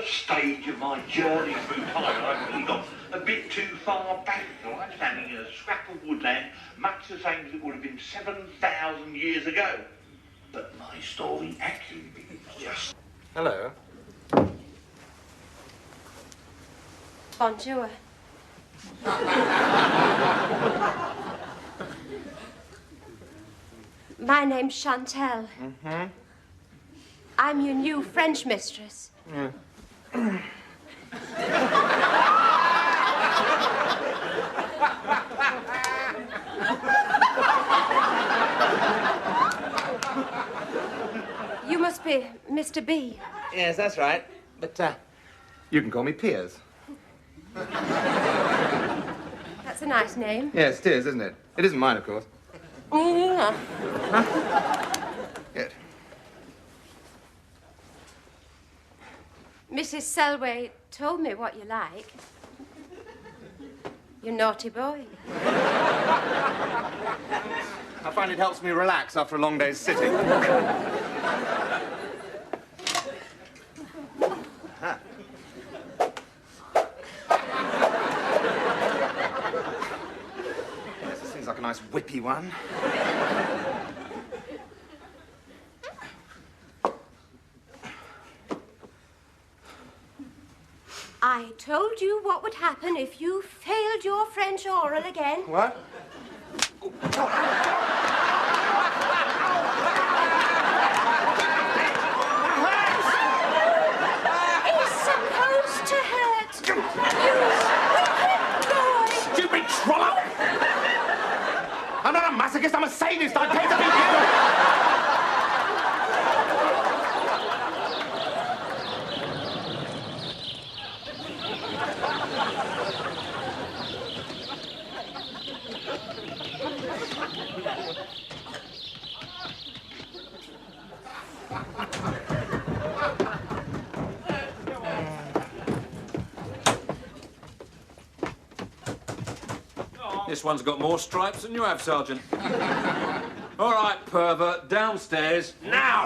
stage of my journey through time, I've really got a bit too far back. I was standing in a scrap of woodland, much the same as it would have been 7,000 years ago. But my story actually begins just... Hello. Bonjour. My name's Chantal. Mm-hmm. I'm your new French mistress. Yeah. You must be Mr. B. Yes, that's right. But, you can call me Piers. That's a nice name. Yes, it is, isn't it? It isn't mine, of course. Mm. Good. Mrs. Selway told me what you like. You naughty boy. I find it helps me relax after a long day's sitting. Yes, this seems like a nice whippy one. I told you what would happen if you failed your French oral again. What? It's supposed to hurt. You wicked boy. Stupid swallow! I'm not a masochist, I'm a sadist. I pay to be here. This one's got more stripes than you have, Sergeant. All right, pervert, downstairs, now!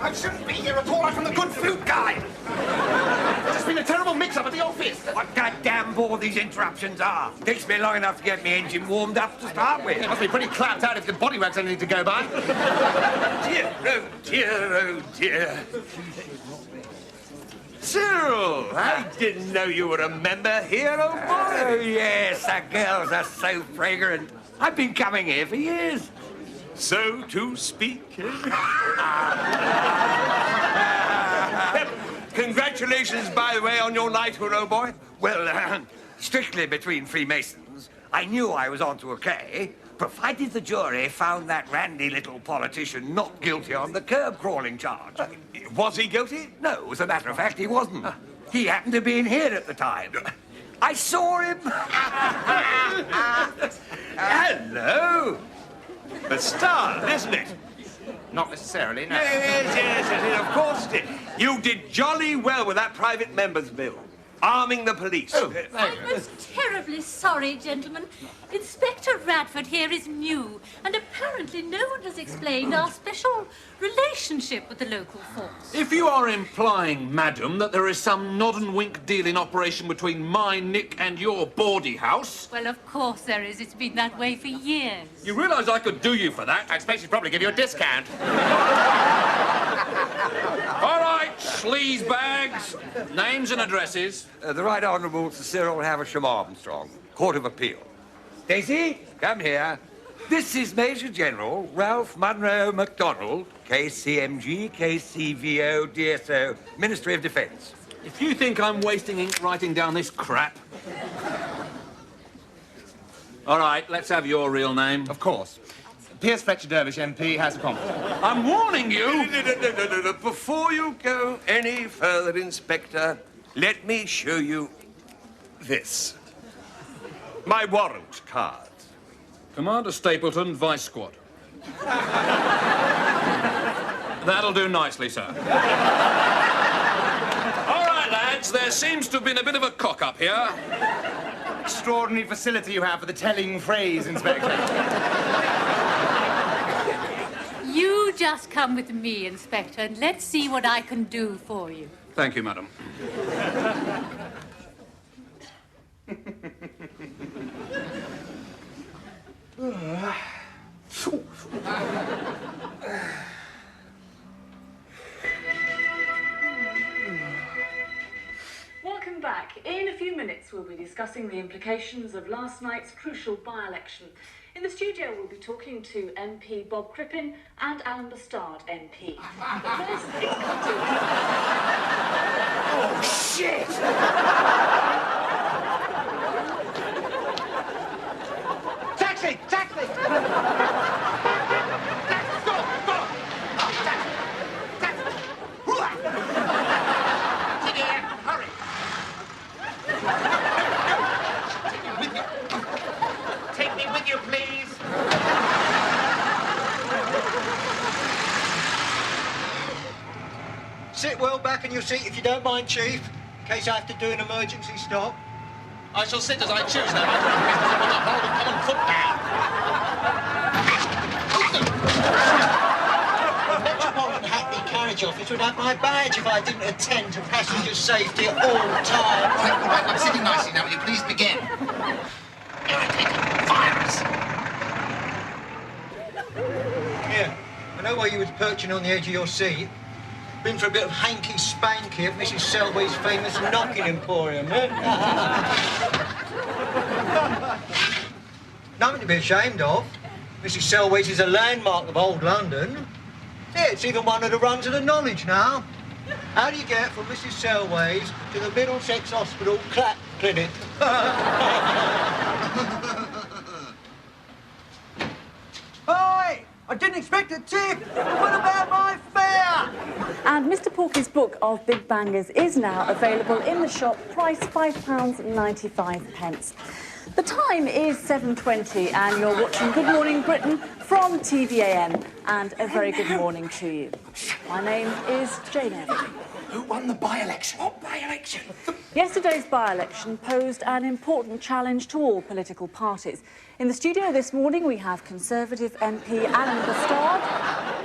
I shouldn't be here at all. I'm from the good flute guy. There's just been a terrible mix-up at the office. What goddamn bore these interruptions are. Takes me long enough to get my engine warmed up to start with. It must be pretty clapped out if the bodywork's anything to go by. Dear, oh dear, oh dear. Cyril, I didn't know you were a member here, old boy. Oh, yes, the girls are so fragrant. I've been coming here for years. So to speak. Congratulations, by the way, on your knighthood, old boy. Well, strictly between Freemasons. I knew I was onto a K, provided the jury found that randy little politician not guilty on the curb-crawling charge. Was he guilty? No, as a matter of fact, he wasn't. He happened to be in here at the time. I saw him. Hello. A star, isn't it? Not necessarily, no. Yes, of course it is. You did jolly well with that private member's bill. Arming the police. Oh, I'm most terribly sorry, gentlemen. Inspector Radford here is new, and apparently no one has explained our special relationship with the local force. If you are implying, madam, that there is some nod and wink deal in operation between my Nick and your bawdy house... Well, of course there is. It's been that way for years. You realise I could do you for that? I expect she'd probably give you a discount. All right, sleaze bags, names and addresses. The Right Honourable Sir Cyril Havisham Armstrong, Court of Appeal. Daisy, come here. This is Major General Ralph Munro MacDonald, KCMG, KCVO, DSO, Ministry of Defence. If you think I'm wasting ink writing down this crap... All right, let's have your real name. Of course. Piers Fletcher Dervish, MP, House of Commons. I'm warning you! No. Before you go any further, Inspector, let me show you this. My warrant card. Commander Stapleton, Vice Squad. That'll do nicely, sir. All right, lads, there seems to have been a bit of a cock-up here. Extraordinary facility you have for the telling phrase, Inspector. You just come with me, Inspector, and let's see what I can do for you. Thank you, madam. Welcome back. In a few minutes, we'll be discussing the implications of last night's crucial by-election. In the studio, we'll be talking to MP Bob Crippen and Alan Bastard, MP. But first, it's cut to... Oh, shit! Taxi! Taxi! Taxi! Stop! Stop! Oh, taxi! Taxi! Sit here! Hurry! Take me with you, please. Sit well back in your seat if you don't mind, Chief, in case I have to do an emergency stop. I shall sit as I choose now. I don't business upon the whole of common foot now. The Metropolitan Hackney Carriage Office would have my badge if I didn't attend to passenger safety at all times. Right, I'm sitting nicely now. Will you please begin? Irritating virus. Yeah, I know why you was perching on the edge of your seat. Been for a bit of hanky-spanky at Mrs. Selway's famous knocking emporium, eh? Nothing to be ashamed of. Mrs. Selway's is a landmark of old London. Yeah, it's even one of the runs of the knowledge now. How do you get from Mrs. Selway's to the Middlesex Hospital Clap Clinic? Oi! I didn't expect a tip! What about my fare? And Mr Porky's book of Big Bangers is now available in the shop, price £5.95. The time is 7:20 and you're watching Good Morning Britain from TVAM, and a very good morning to you. My name is Jane Eyre. Who won the by-election? What by-election? Yesterday's by-election posed an important challenge to all political parties. In the studio this morning we have Conservative MP Alan Bastard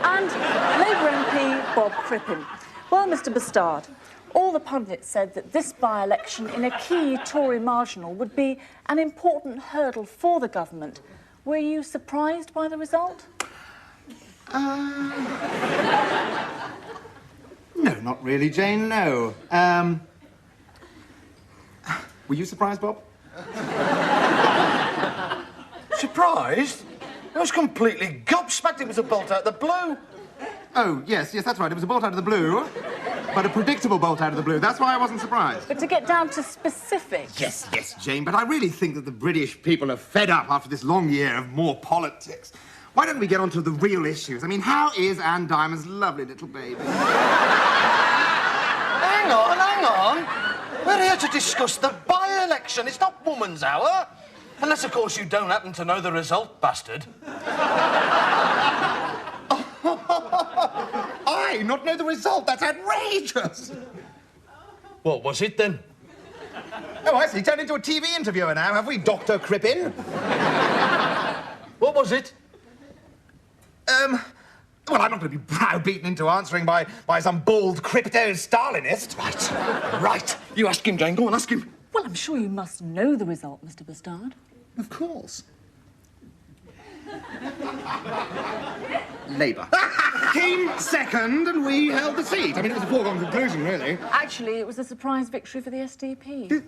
and Labour MP Bob Crippen. Well, Mr Bastard, all the pundits said that this by-election in a key Tory marginal would be an important hurdle for the government. Were you surprised by the result? No, not really, Jane, no. Were you surprised, Bob? Surprised? I was completely gobsmacked. It was a bolt out of the blue. Oh, yes, that's right. It was a bolt out of the blue, but a predictable bolt out of the blue. That's why I wasn't surprised. But to get down to specifics... Yes, Jane, but I really think that the British people are fed up after this long year of more politics. Why don't we get on to the real issues? I mean, how is Anne Diamond's lovely little baby? Hang on. We're here to discuss the by-election. It's not woman's hour. Unless, of course, you don't happen to know the result, bastard. I not know the result? That's outrageous. What was it, then? Oh, I see. Turned into a TV interviewer now, have we, Dr. Crippen? What was it? Well, I'm not going to be browbeaten into answering by some bald crypto-Stalinist. Right. You ask him, Jane. Go on, ask him. Well, I'm sure you must know the result, Mr Bastard. Of course. Labour. Came second and we held the seat. I mean, it was a foregone conclusion, really. Actually, it was a surprise victory for the SDP.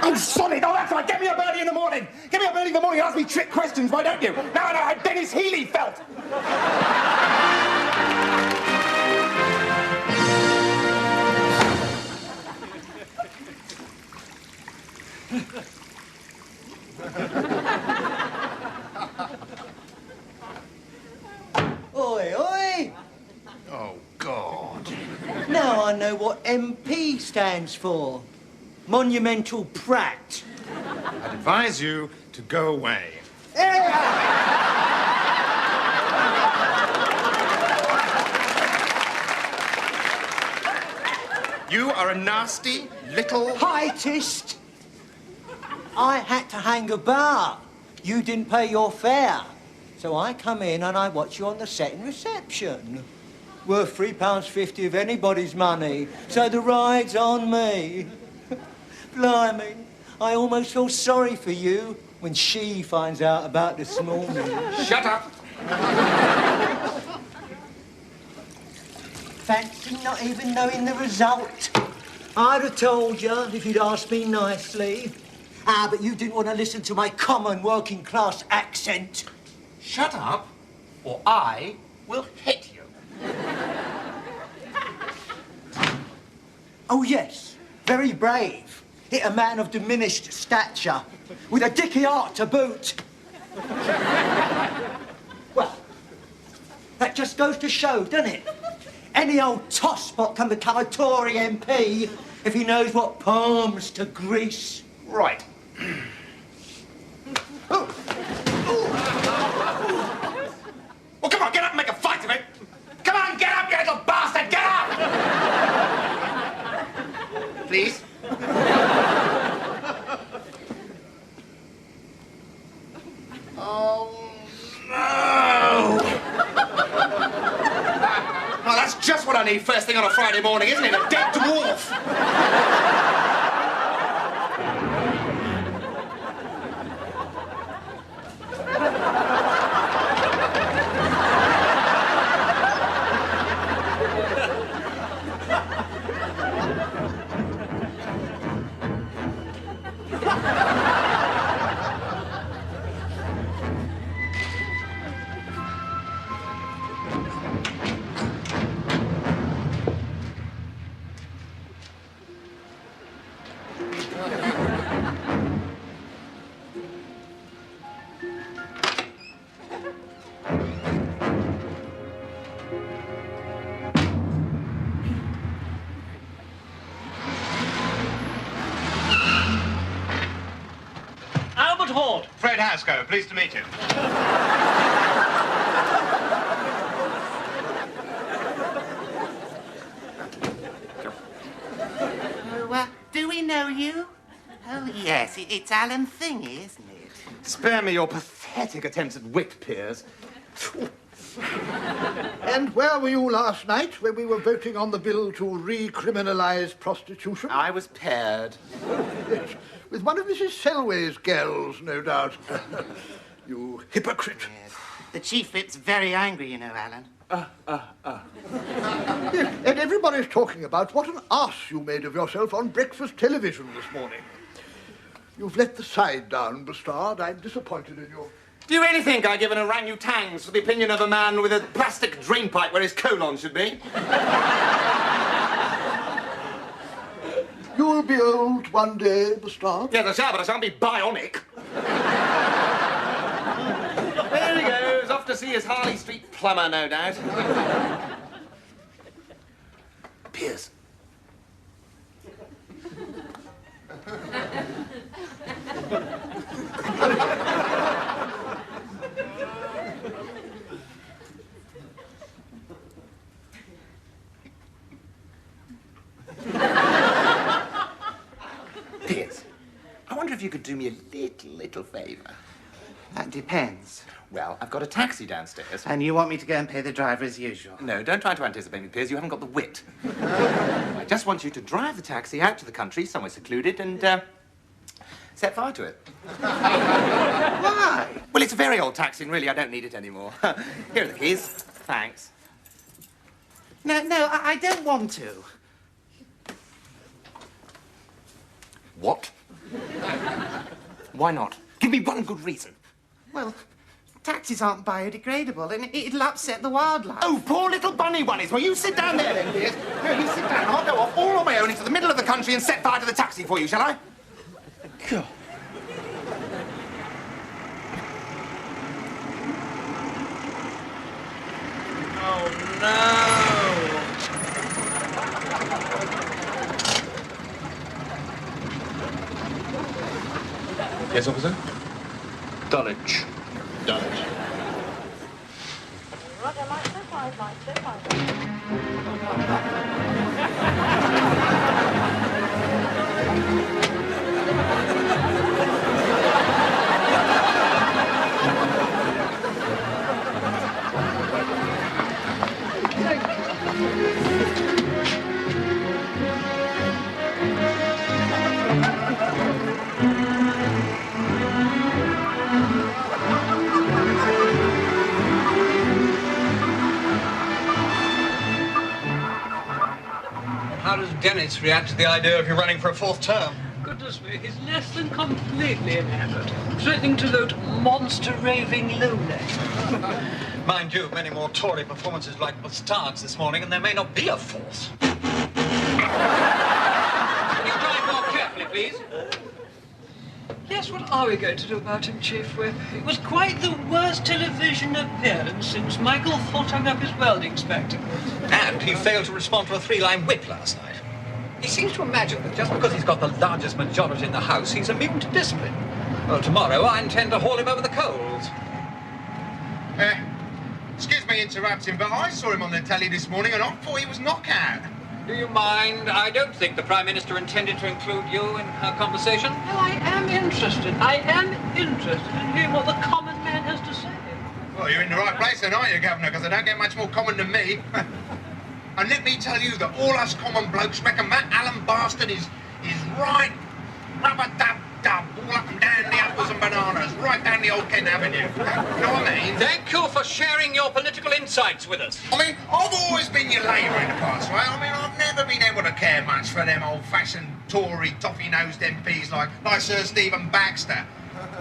Oh, solid! Oh, that's right. Get me up early in the morning. Get me up early in the morning and ask me trick questions, why don't you? Now I know how Dennis Healey felt. Oi, oi! Oh, God. Now I know what MP stands for. Monumental Prat. I'd advise you to go away. You are a nasty little... Heightist! I had to hang about. You didn't pay your fare. So I come in and I watch you on the second reception. Worth £3.50 of anybody's money. So the ride's on me. Blimey, I almost feel sorry for you when she finds out about this morning. Shut up! Fancy not even knowing the result. I'd have told you if you'd asked me nicely. Ah, but you didn't want to listen to my common working class accent. Shut up, or I will hit you. Oh, yes, very brave. Hit a man of diminished stature, with a dicky heart to boot. Well, that just goes to show, doesn't it? Any old tosspot can become a Tory MP if he knows what palms to grease. Right. Well, come on, get up and make a fight of it. Come on, get up, you little bastard, get up! Please. Oh, no! Oh, that's just what I need first thing on a Friday morning, isn't it? A dead dwarf! Fred Hasco, pleased to meet you. Oh, do we know you? Oh, yes, it's Alan Thingy, isn't it? Spare me your pathetic attempts at wit, Piers. And where were you last night when we were voting on the bill to recriminalise prostitution? I was paired. Yes, with one of Mrs. Selway's girls, no doubt. You hypocrite. Yes. The Chief Whip's very angry, you know, Alan. Yes, and everybody's talking about what an ass you made of yourself on breakfast television this morning. You've let the side down, Bastard. I'm disappointed in you. Do you really think I give an orangutangs for the opinion of a man with a plastic drainpipe where his colon should be? You'll be old one day, Bastard. Yes, I shall, but I shan't be bionic. There he goes, off to see his Harley Street plumber, no doubt. Piers. Piers, I wonder if you could do me a little favour. That depends. Well, I've got a taxi downstairs. And you want me to go and pay the driver as usual? No, don't try to anticipate me, Piers. You haven't got the wit. I just want you to drive the taxi out to the country, somewhere secluded, and, set fire to it. Why? Well, it's a very old taxi, and really, I don't need it anymore. Here are the keys. Thanks. No, I don't want to. What? Why not? Give me one good reason. Well, taxis aren't biodegradable, and it'll upset the wildlife. Oh, poor little bunny bunnies. Well, you sit down there then, Piers. No, you sit down. I'll go off all on my own into the middle of the country and set fire to the taxi for you, shall I? God. Oh, no! Yes, officer? Dulwich. Dulwich. How does Dennis react to the idea of you running for a fourth term? Goodness me, he's less than completely enamored. Threatening to vote monster raving lowlight. Mind you, many more Tory performances like Bastards this morning, and there may not be a fourth. Can you drive more carefully, please? Yes, what are we going to do about him, Chief Whip? It was quite the worst television appearance since Michael Foot hung up his welding spectacles. And he failed to respond to a three-line whip last night. He seems to imagine that just because he's got the largest majority in the House, he's immune to discipline. Well, tomorrow I intend to haul him over the coals. Excuse me interrupting, but I saw him on the telly this morning and I thought he was knockout. Do you mind? I don't think the Prime Minister intended to include you in our conversation. Well, I am interested in hearing what the common man has to say. Well, you're in the right place then, aren't you, Governor? Because I don't get much more common than me. And let me tell you that all us common blokes reckon that Alan Bastard is right rubber-dub-dub all up and down the apples and bananas, right down the old Kent Avenue. You know what I mean? Thank you for sharing your political insights with us. I mean, I've always been your Labour in the past, right? I mean, I've never been able to care much for them old-fashioned Tory, toffee-nosed MPs like Sir Stephen Baxter.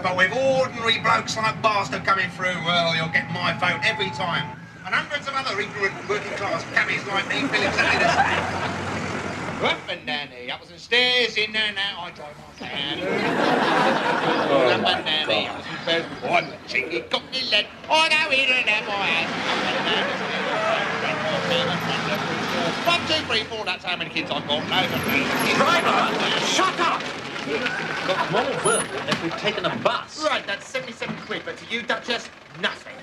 But with ordinary blokes like Bastard coming through, well, you'll get my vote every time. And hundreds of other ignorant working-class cabbies like me feel exactly the same. Up and down the uppers and stairs, in and out, I drive my van. Up and down the uppers and stairs, one cheeky cockney lad, I go in and out my house. Up and down the stairs, 1, 2, 3, 4, that's how many kids I've got. Driver, shut up! Got more work if we've taken a bus. Right, that's 77 quid, but to you, Duchess, nothing.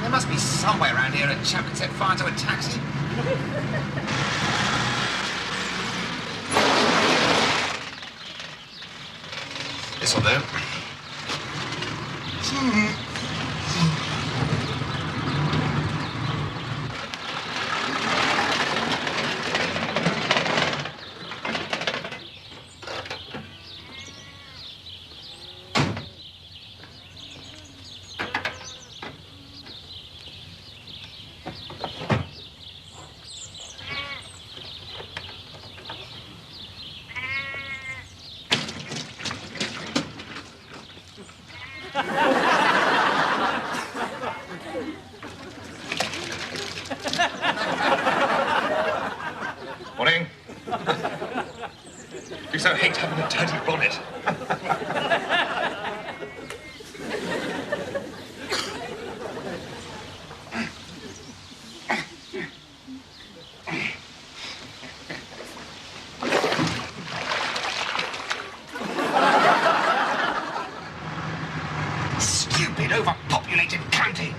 There must be somewhere around here a chap can set fire to a taxi. This'll do. Morning. You so hate having a dirty bonnet. Stupid, overpopulated county.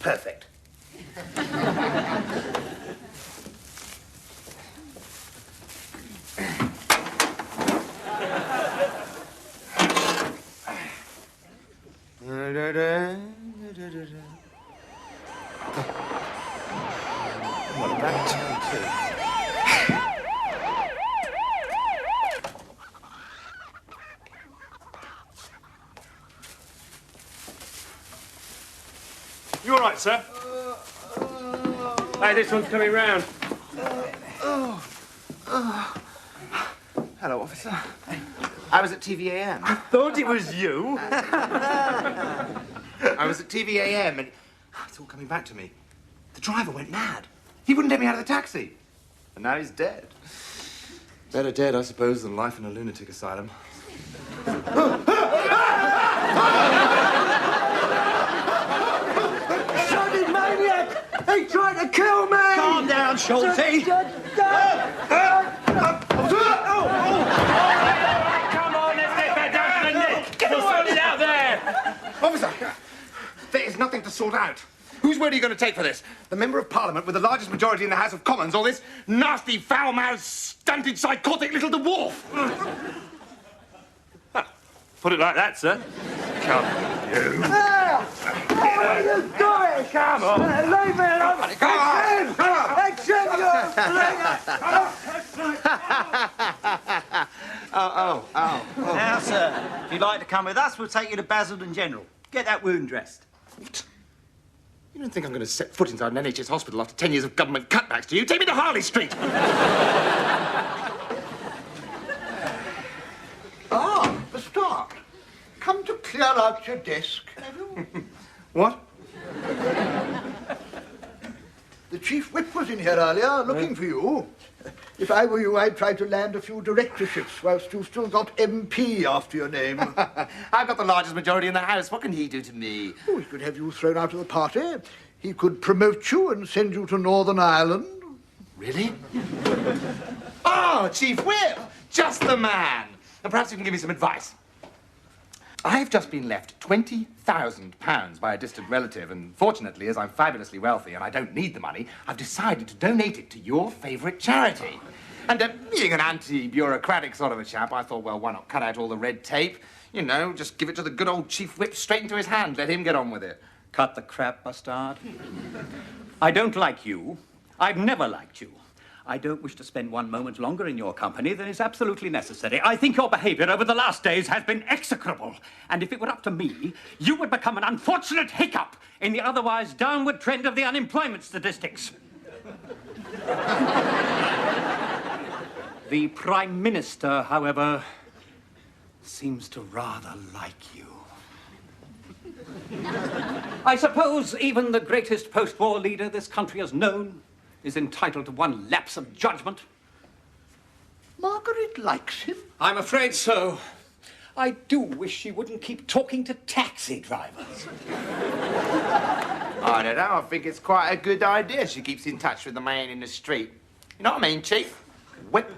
Perfect. Well, that tune too. You all right, sir? Hey, this one's coming round. Hello, officer. I was at TVAM. I thought it was you. I was at TVAM and it's all coming back to me. The driver went mad. He wouldn't let me out of the taxi. And now he's dead. Better dead, I suppose, than life in a lunatic asylum. Bloody maniac! He tried to kill me! Calm down, Schulte. nothing to sort out. Whose word are you going to take for this? The Member of Parliament with the largest majority in the House of Commons, or this nasty, foul-mouthed, stunted, psychotic little dwarf? Put it like that, sir. Come on, you. What are you doing? Come on. Leave me alone. Come on. Now, sir, if you'd like to come with us, we'll take you to Basildon General. Get that wound dressed. You don't think I'm going to set foot inside an NHS hospital after 10 years of government cutbacks, do you? Take me to Harley Street. Bastard, come to clear out your desk, have you? What? The Chief Whip was in here earlier, looking for you. If I were you, I'd try to land a few directorships whilst you've still got MP after your name. I've got the largest majority in the House. What can he do to me? Oh, he could have you thrown out of the party. He could promote you and send you to Northern Ireland. Really? Oh, Chief Whip! Just the man. And perhaps you can give me some advice. I've just been left £20,000 by a distant relative, and fortunately, as I'm fabulously wealthy and I don't need the money, I've decided to donate it to your favourite charity. And being an anti-bureaucratic sort of a chap, I thought, well, why not cut out all the red tape? You know, just give it to the good old Chief Whip straight into his hand. Let him get on with it. Cut the crap, Bastard. I don't like you. I've never liked you. I don't wish to spend one moment longer in your company than is absolutely necessary. I think your behaviour over the last days has been execrable. And if it were up to me, you would become an unfortunate hiccup in the otherwise downward trend of the unemployment statistics. The Prime Minister, however, seems to rather like you. I suppose even the greatest post-war leader this country has known is entitled to one lapse of judgment. Margaret likes him. I'm afraid so. I do wish she wouldn't keep talking to taxi drivers. I don't know. I think it's quite a good idea. She keeps in touch with the man in the street. You know what I mean, Chief? Whip.